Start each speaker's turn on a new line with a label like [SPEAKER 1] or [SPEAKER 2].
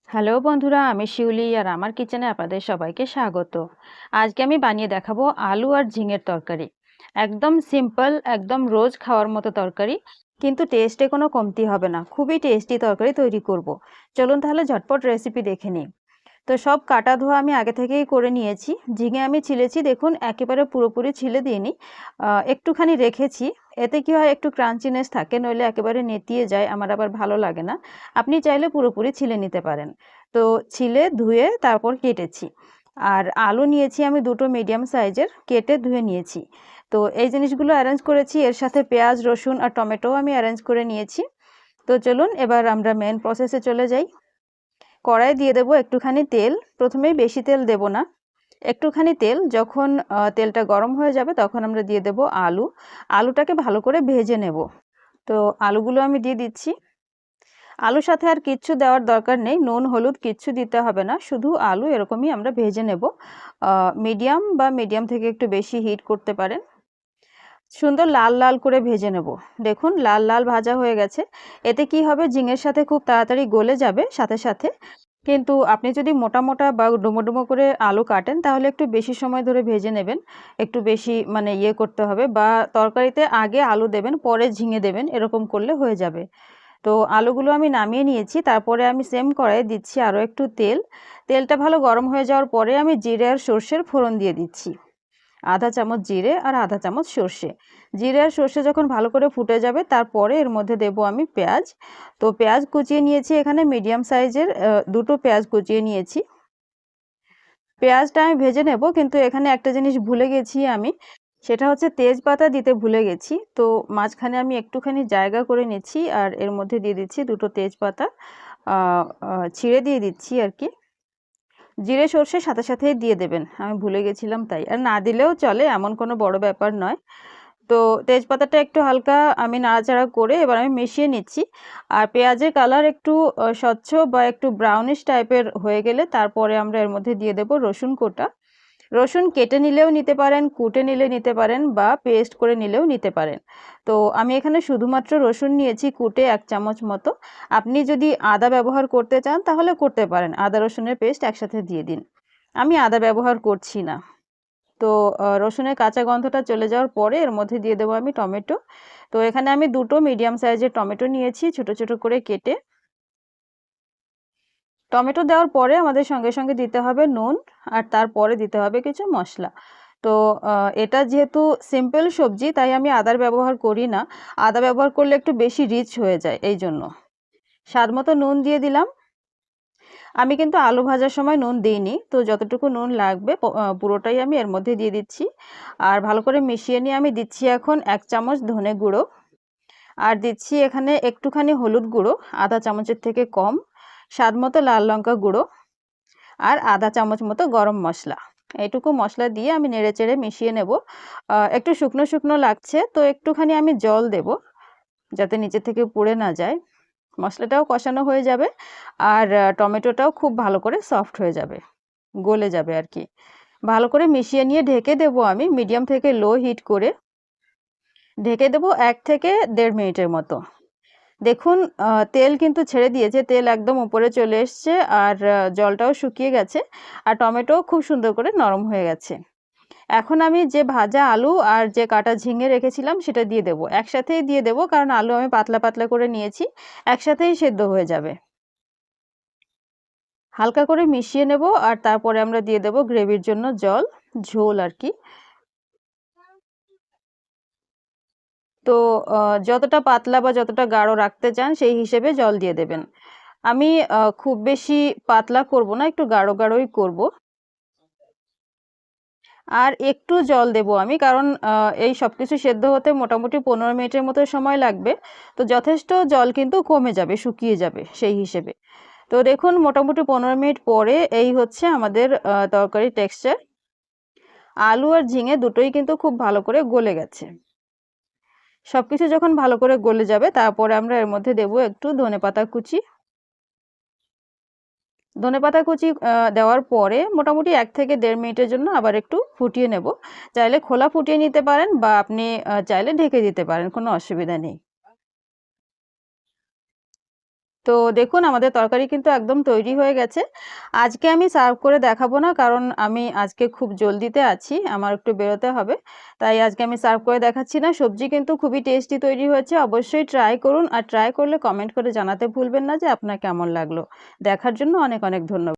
[SPEAKER 1] Hello বন্ধুরা, আমি শিউলি আর আমার কিচেনে আপনাদের সবাইকে স্বাগত। আজকে আমি বানিয়ে দেখাবো আলু আর ঝিঙের তরকারি। একদম সিম্পল, একদম রোজ খাওয়ার মতো তরকারি, কিন্তু টেস্টে কোনো কমতি হবে না। খুবই টেস্টি তরকারি তৈরি করব। চলুন তাহলে ঝটপট রেসিপি দেখে নিই। তো সব কাটা ধোয়া আমি আগে থেকেই করে নিয়েছি। ঝিঙে আমি ছিলেছি, দেখুন একেবারে পুরোপুরি ছিলে দিইনি, একটুখানি রেখেছি। এতে কি হয়, একটু ক্রাঞ্চিনেস থাকে, নইলে একেবারে নেতিয়ে যায়, আমার আবার ভালো লাগে না। আপনি চাইলে পুরোপুরি ছিলে নিতে পারেন। তো ছিলে ধুয়ে তারপর কেটেছি। আর আলু নিয়েছি আমি দুটো মিডিয়াম সাইজের, কেটে ধুয়ে নিয়েছি। তো এই জিনিসগুলো অ্যারেঞ্জ করেছি, এর সাথে পেঁয়াজ রসুন আর টমেটোও আমি অ্যারেঞ্জ করে নিয়েছি। তো চলুন এবার আমরা মেন প্রসেসে চলে যাই। কড়াই দিয়ে দেবো একটুখানি তেল। প্রথমেই বেশি তেল দেব না, একটুখানি তেল। যখন তেলটা গরম হয়ে যাবে তখন আমরা দিয়ে দেব আলু। আলুটাকে ভালো করে ভেজে নেব। তো আলুগুলো আমি দিয়ে দিচ্ছি। আলুর সাথে আর কিচ্ছু দেওয়ার দরকার নেই, নুন হলুদ কিচ্ছু দিতে হবে না, শুধু আলু এরকমই আমরা ভেজে নেব। মিডিয়াম বা মিডিয়াম থেকে একটু বেশি হিট করতে পারেন। সুন্দর লাল লাল করে ভেজে নেব। দেখুন লাল লাল ভাজা হয়ে গেছে। এতে কি হবে, ঝিঙের সাথে খুব তাড়াতাড়ি গলে যাবে সাথে সাথে। কিন্তু আপনি যদি মোটা মোটা বা ডুমো ডুমো করে আলু কাটেন তাহলে একটু বেশি সময় ধরে ভেজে নেবেন। একটু বেশি মানে ইয়ে করতে হবে, বা তরকারিতে আগে আলু দেবেন পরে ঝিঙে দেবেন, এরকম করলে হয়ে যাবে। তো আলুগুলো আমি নামিয়ে নিয়েছি। তারপরে আমি সেম কড়াইয়ে দিচ্ছি আরও একটু তেল। তেলটা ভালো গরম হয়ে যাওয়ার পরে আমি জিরে আর সর্ষের ফোড়ন দিয়ে দিচ্ছি। আধা চামচ জিরে আর আধা চামচ সর্ষে। জিরে আর সর্ষে যখন ভালো করে ফুটে যাবে তারপরে এর মধ্যে দেব আমি পেঁয়াজ। তো পেঁয়াজ কুচিয়ে নিয়েছি এখানে মিডিয়াম সাইজের, দুটো পেঁয়াজ কুচিয়ে নিয়েছি। পেঁয়াজটা আমি ভেজে নেব, কিন্তু এখানে একটা জিনিস ভুলে গেছি আমি, সেটা হচ্ছে তেজপাতা দিতে ভুলে গেছি। তো মাঝখানে আমি একটুখানি জায়গা করে নিচ্ছি আর এর মধ্যে দিয়ে দিচ্ছি দুটো তেজপাতা, ছিঁড়ে দিয়ে দিচ্ছি আর কি। জিরে সর্ষে সাথে সাথেই দিয়ে দেবেন, আমি ভুলে গেছিলাম তাই। আর না দিলেও চলে, এমন কোনো বড় ব্যাপার নয়। তো তেজপাতাটা একটু হালকা আমি নাড়াচাড়া করে এবার আমি মিশিয়ে নিচ্ছি। আর পেঁয়াজের কালার একটু স্বচ্ছ বা একটু ব্রাউনিশ টাইপের হয়ে গেলে তারপরে আমরা এর মধ্যে দিয়ে দেব রসুন কোটা। রসুন কেটে নিলেও নিতে পারেন, কুটে নিলে নিতে পারেন, বা পেস্ট করে নিলেও নিতে পারেন। তো আমি এখানে শুধুমাত্র রসুন নিয়েছি কুটে 1 চামচ মতো। আপনি যদি আদা ব্যবহার করতে চান তাহলে করতে পারেন, আদা রসুনের পেস্ট একসাথে দিয়ে দিন। আমি আদা ব্যবহার করছি না। তো রসুনের কাঁচা গন্ধটা চলে যাওয়ার পরে এর মধ্যে দিয়ে দেবো আমি টমেটো। তো এখানে আমি দুটো মিডিয়াম সাইজের টমেটো নিয়েছি ছোট ছোট করে কেটে। টমেটো দেওয়ার পরে আমাদের সঙ্গে সঙ্গে দিতে হবে নুন, আর তারপরে দিতে হবে কিছু মশলা। তো এটা যেহেতু সিম্পল সবজি তাই আমি আদার ব্যবহার করি না। আদা ব্যবহার করলে একটু বেশি রিচ হয়ে যায়, এই জন্য। স্বাদ মতো নুন দিয়ে দিলাম। আমি কিন্তু আলু ভাজার সময় নুন দিইনি, তো যতটুকু নুন লাগবে পুরোটাই আমি এর মধ্যে দিয়ে দিচ্ছি। আর ভালো করে মিশিয়ে নিয়ে আমি দিচ্ছি এখন 1 চামচ ধনে গুঁড়ো। আর দিচ্ছি এখানে একটুখানি হলুদ গুঁড়ো, আধা চামচের থেকে কম। স্বাদ মতো লাল লঙ্কা গুঁড়ো, আর আধা চামচ মতো গরম মশলা। এইটুকু মশলা দিয়ে আমি নেড়েচেড়ে মিশিয়ে নেব। একটু শুকনো শুকনো লাগছে, তো একটুখানি আমি জল দেব যাতে নিচে থেকে পুড়ে না যায়। মশলাটাও কষানো হয়ে যাবে, আর টমেটোটাও খুব ভালো করে সফট হয়ে যাবে, গলে যাবে আর কি। ভালো করে মিশিয়ে নিয়ে ঢেকে দেব আমি মিডিয়াম থেকে লো হিট করে। ঢেকে দেব 1 থেকে 1.5 মিনিটের মতো। দেখুন তেল কিন্তু ছেড়ে দিয়েছে, তেল একদম উপরে চলে এসছে, আর জলটাও শুকিয়ে গেছে, আর টমেটোও খুব সুন্দর করে নরম হয়ে গেছে। এখন আমি যে ভাজা আলু আর যে কাটা ঝিঙে রেখেছিলাম সেটা দিয়ে দেবো, একসাথেই দিয়ে দেবো, কারণ আলু আমি পাতলা পাতলা করে নিয়েছি, একসাথেই সেদ্ধ হয়ে যাবে। হালকা করে মিশিয়ে নেব, আর তারপরে আমরা দিয়ে দেব গ্রেভির জন্য জল, ঝোল আর কি। তো যতটা পাতলা বা যতটা গাঢ় রাখতে চান সেই হিসেবে জল দিয়ে দেবেন। আমি খুব বেশি পাতলা করব না, একটু গাঢ় গাঢ়ই করব। আর একটু জল দেব আমি, কারণ এই সব কিছু সেদ্ধ হতে মোটামুটি 15 মিনিটের মতো সময় লাগবে। তো যথেষ্ট জল কিন্তু কমে যাবে, শুকিয়ে যাবে সেই হিসেবে। তো দেখুন মোটামুটি 15 মিনিট পরে এই হচ্ছে আমাদের তরকারির টেক্সচার। আলু আর ঝিঙে দুটোই কিন্তু খুব ভালো করে গলে গেছে। সবকিছু যখন ভালো করে গলে যাবে তারপরে আমরা এর মধ্যে দেব একটু ধনেপাতা কুচি। ধনেপাতা কুচি দেওয়ার পরে মোটামুটি 1 থেকে 1.5 মিনিটের জন্য আবার একটু ফুটিয়ে নেব। চাইলে খোলা ফুটিয়ে নিতে পারেন, বা আপনি চাইলে ঢেকে দিতে পারেন, কোনো অসুবিধা নেই। তো দেখুন আমাদের তরকারি কিন্তু একদম তৈরি হয়ে গেছে। আজকে আমি সার্ভ করে দেখাবো না, কারণ আমি আজকে খুব জলদিতে আছি, আমার একটু বেরোতে হবে। তাই আজকে আমি সার্ভ করে দেখাচ্ছি না। সবজি কিন্তু খুবই টেস্টি তৈরি হয়েছে। অবশ্যই ট্রাই করুন, আর ট্রাই করলে কমেন্ট করে জানাতে ভুলবেন না যে আপনার কেমন লাগলো। দেখার জন্য অনেক অনেক ধন্যবাদ।